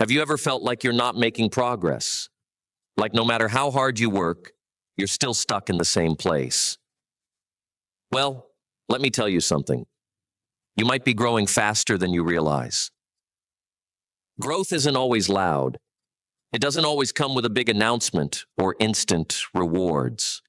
Have you ever felt like you're not making progress? Like no matter how hard you work, you're still stuck in the same place? Well, let me tell you something. You might be growing faster than you realize. Growth isn't always loud. It doesn't always come with a big announcement or instant rewards.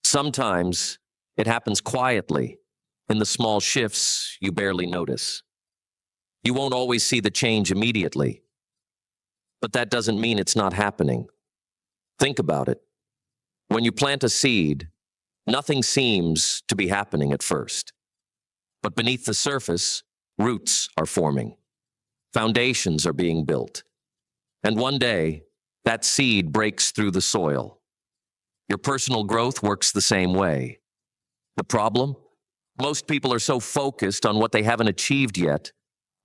Sometimes it happens quietly, in the small shifts you barely notice. You won't always see the change immediately, but that doesn't mean it's not happening. Think about it. When you plant a seed, nothing seems to be happening at first. But beneath the surface, roots are forming. Foundations are being built. And one day, that seed breaks through the soil. Your personal growth works the same way. The problem? Most people are so focused on what they haven't achieved yet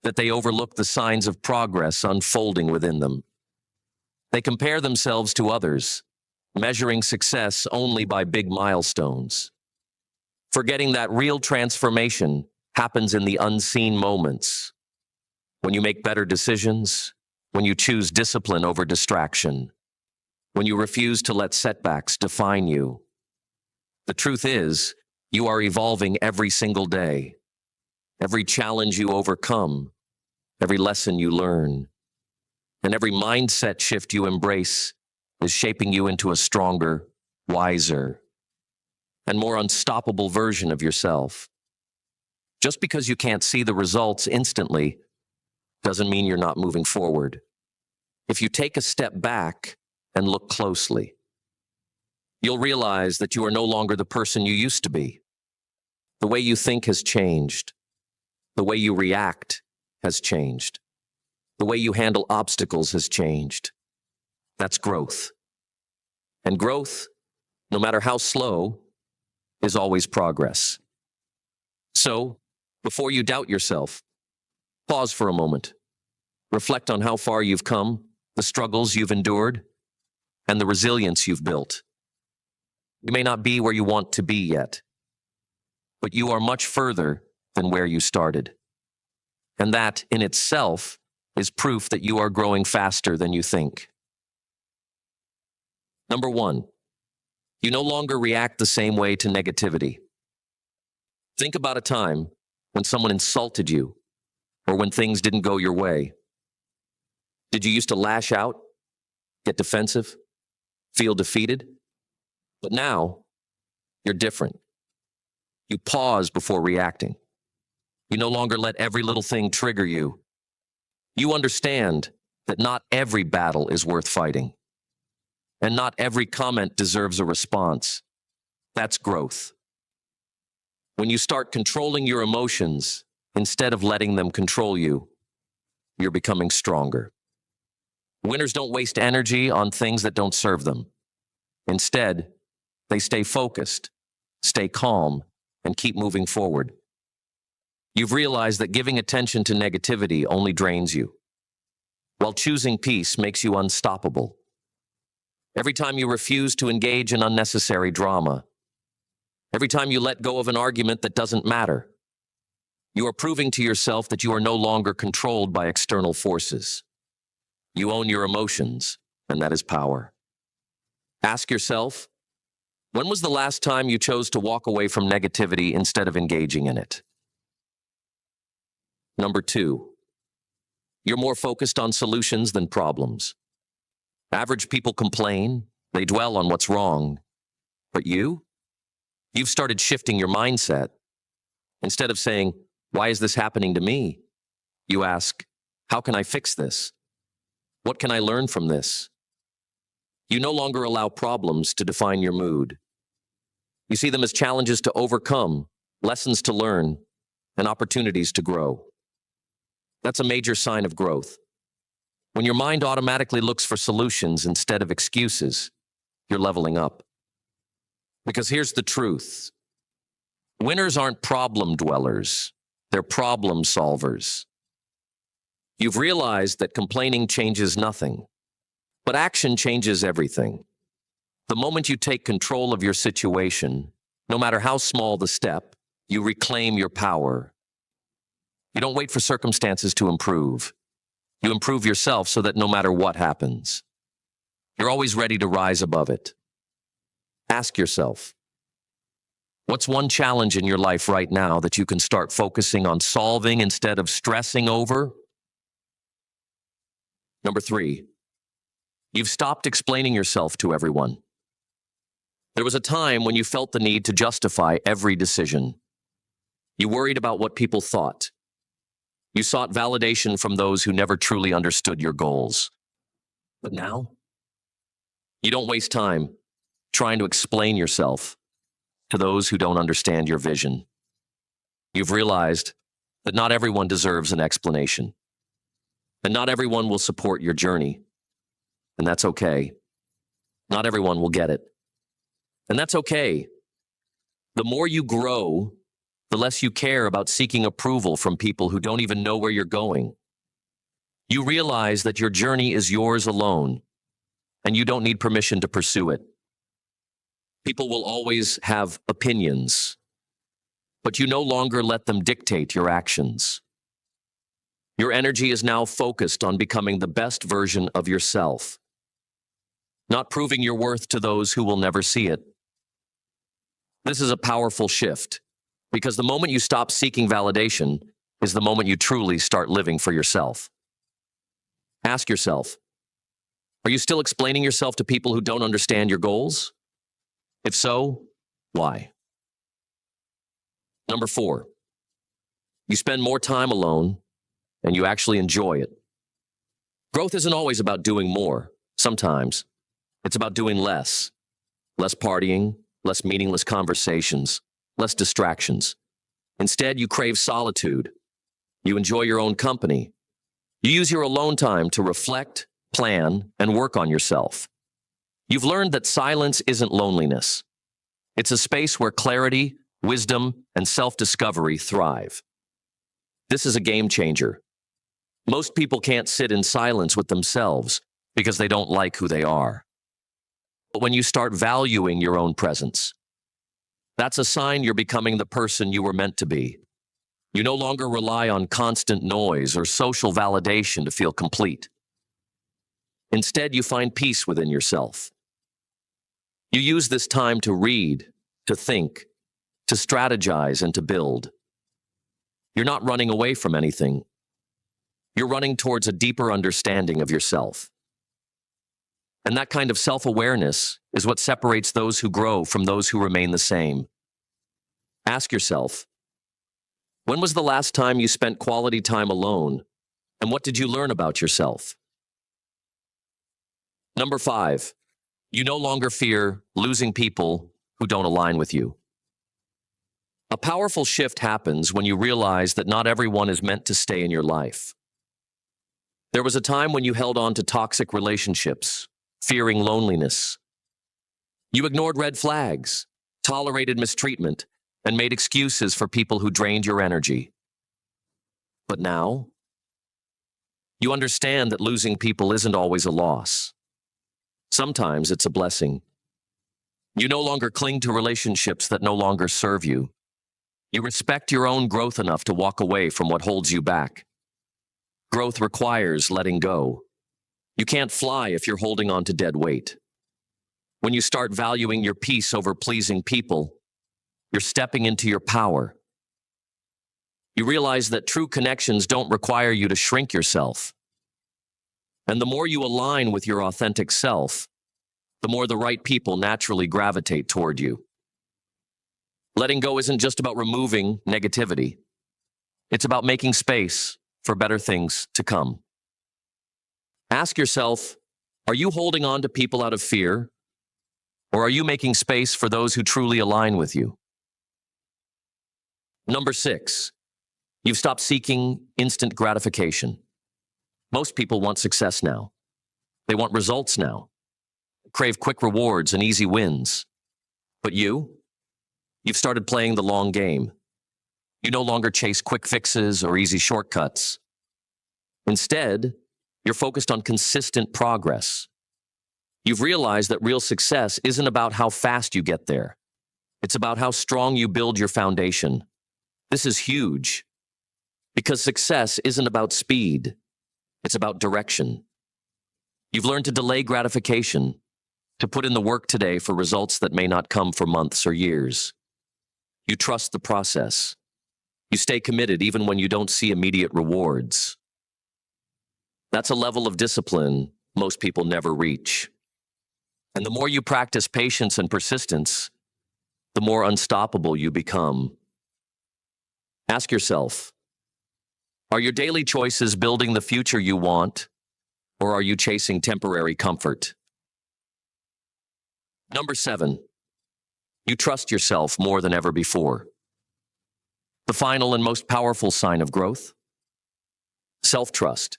that they overlook the signs of progress unfolding within them. They compare themselves to others, measuring success only by big milestones, forgetting that real transformation happens in the unseen moments. When you make better decisions, when you choose discipline over distraction, when you refuse to let setbacks define you. The truth is, you are evolving every single day. Every challenge you overcome, every lesson you learn, and every mindset shift you embrace is shaping you into a stronger, wiser, and more unstoppable version of yourself. Just because you can't see the results instantly doesn't mean you're not moving forward. If you take a step back and look closely, you'll realize that you are no longer the person you used to be. The way you think has changed. The way you react has changed. The way you handle obstacles has changed. That's growth. And growth, no matter how slow, is always progress. So, before you doubt yourself, pause for a moment. Reflect on how far you've come, the struggles you've endured, and the resilience you've built. You may not be where you want to be yet, but you are much further than where you started. And that, in itself, is proof that you are growing faster than you think. Number 1, you no longer react the same way to negativity. Think about a time when someone insulted you or when things didn't go your way. Did you used to lash out, get defensive, feel defeated? But now, you're different. You pause before reacting. You no longer let every little thing trigger you. You understand that not every battle is worth fighting. And not every comment deserves a response. That's growth. When you start controlling your emotions instead of letting them control you, you're becoming stronger. Winners don't waste energy on things that don't serve them. Instead, they stay focused, stay calm, and keep moving forward. You've realized that giving attention to negativity only drains you, while choosing peace makes you unstoppable. Every time you refuse to engage in unnecessary drama, every time you let go of an argument that doesn't matter, you are proving to yourself that you are no longer controlled by external forces. You own your emotions, and that is power. Ask yourself, when was the last time you chose to walk away from negativity instead of engaging in it? Number 2, you're more focused on solutions than problems. Average people complain, they dwell on what's wrong. But you've started shifting your mindset. Instead of saying, why is this happening to me? You ask, how can I fix this? What can I learn from this? You no longer allow problems to define your mood. You see them as challenges to overcome, lessons to learn, and opportunities to grow. That's a major sign of growth. When your mind automatically looks for solutions instead of excuses, you're leveling up. Because here's the truth. Winners aren't problem dwellers. They're problem solvers. You've realized that complaining changes nothing, but action changes everything. The moment you take control of your situation, no matter how small the step, you reclaim your power. You don't wait for circumstances to improve. You improve yourself so that no matter what happens, you're always ready to rise above it. Ask yourself, what's one challenge in your life right now that you can start focusing on solving instead of stressing over? Number 3, you've stopped explaining yourself to everyone. There was a time when you felt the need to justify every decision. You worried about what people thought. You sought validation from those who never truly understood your goals. But now, you don't waste time trying to explain yourself to those who don't understand your vision. You've realized that not everyone deserves an explanation, and not everyone will support your journey, and that's okay. Not everyone will get it, and that's okay. The more you grow, the less you care about seeking approval from people who don't even know where you're going. You realize that your journey is yours alone, and you don't need permission to pursue it. People will always have opinions, but you no longer let them dictate your actions. Your energy is now focused on becoming the best version of yourself, not proving your worth to those who will never see it. This is a powerful shift, because the moment you stop seeking validation is the moment you truly start living for yourself. Ask yourself, are you still explaining yourself to people who don't understand your goals? If so, why? Number 4, you spend more time alone and you actually enjoy it. Growth isn't always about doing more. Sometimes it's about doing less. Less partying, less meaningless conversations, less distractions. Instead, you crave solitude. You enjoy your own company. You use your alone time to reflect, plan, and work on yourself. You've learned that silence isn't loneliness. It's a space where clarity, wisdom, and self-discovery thrive. This is a game changer. Most people can't sit in silence with themselves because they don't like who they are. But when you start valuing your own presence, that's a sign you're becoming the person you were meant to be. You no longer rely on constant noise or social validation to feel complete. Instead, you find peace within yourself. You use this time to read, to think, to strategize, and to build. You're not running away from anything. You're running towards a deeper understanding of yourself. And that kind of self-awareness is what separates those who grow from those who remain the same. Ask yourself, when was the last time you spent quality time alone, and what did you learn about yourself? Number 5, you no longer fear losing people who don't align with you. A powerful shift happens when you realize that not everyone is meant to stay in your life. There was a time when you held on to toxic relationships, fearing loneliness. You ignored red flags, tolerated mistreatment, and made excuses for people who drained your energy. But now, you understand that losing people isn't always a loss. Sometimes it's a blessing. You no longer cling to relationships that no longer serve you. You respect your own growth enough to walk away from what holds you back. Growth requires letting go. You can't fly if you're holding on to dead weight. When you start valuing your peace over pleasing people, you're stepping into your power. You realize that true connections don't require you to shrink yourself. And the more you align with your authentic self, the more the right people naturally gravitate toward you. Letting go isn't just about removing negativity. It's about making space for better things to come. Ask yourself, are you holding on to people out of fear? Or are you making space for those who truly align with you? Number 6, you've stopped seeking instant gratification. Most people want success now. They want results now. Crave quick rewards and easy wins. But you've started playing the long game. You no longer chase quick fixes or easy shortcuts. Instead, you're focused on consistent progress. You've realized that real success isn't about how fast you get there. It's about how strong you build your foundation. This is huge, because success isn't about speed. It's about direction. You've learned to delay gratification, to put in the work today for results that may not come for months or years. You trust the process. You stay committed even when you don't see immediate rewards. That's a level of discipline most people never reach. And the more you practice patience and persistence, the more unstoppable you become. Ask yourself, are your daily choices building the future you want, or are you chasing temporary comfort? Number 7, you trust yourself more than ever before. The final and most powerful sign of growth? Self-trust.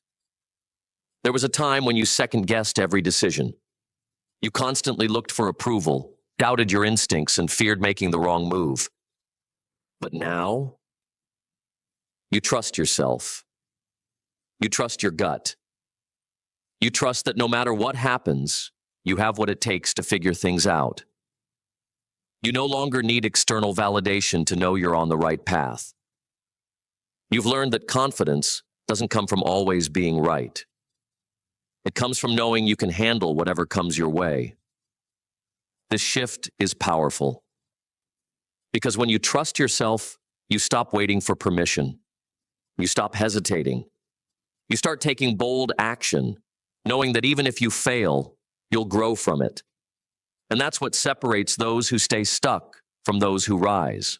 There was a time when you second-guessed every decision. You constantly looked for approval, doubted your instincts, and feared making the wrong move. But now, you trust yourself. You trust your gut. You trust that no matter what happens, you have what it takes to figure things out. You no longer need external validation to know you're on the right path. You've learned that confidence doesn't come from always being right. It comes from knowing you can handle whatever comes your way. This shift is powerful. Because when you trust yourself, you stop waiting for permission. You stop hesitating. You start taking bold action, knowing that even if you fail, you'll grow from it. And that's what separates those who stay stuck from those who rise.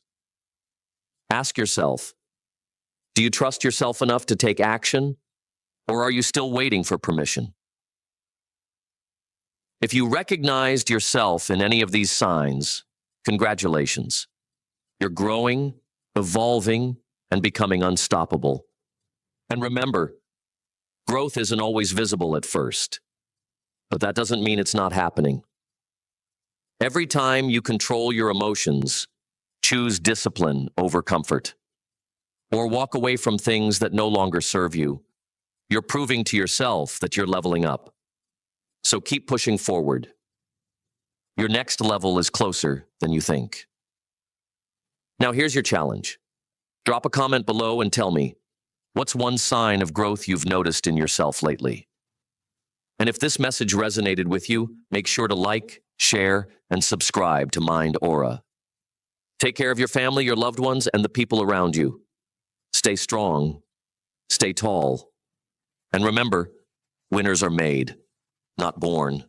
Ask yourself, do you trust yourself enough to take action, or are you still waiting for permission? If you recognized yourself in any of these signs, congratulations. You're growing, evolving, and becoming unstoppable. And remember, growth isn't always visible at first, but that doesn't mean it's not happening. Every time you control your emotions, choose discipline over comfort, or walk away from things that no longer serve you, you're proving to yourself that you're leveling up. So keep pushing forward. Your next level is closer than you think. Now here's your challenge. Drop a comment below and tell me, what's one sign of growth you've noticed in yourself lately? And if this message resonated with you, make sure to like, share, and subscribe to Mind Aura. Take care of your family, your loved ones, and the people around you. Stay strong, stay tall, and remember, winners are made, not born.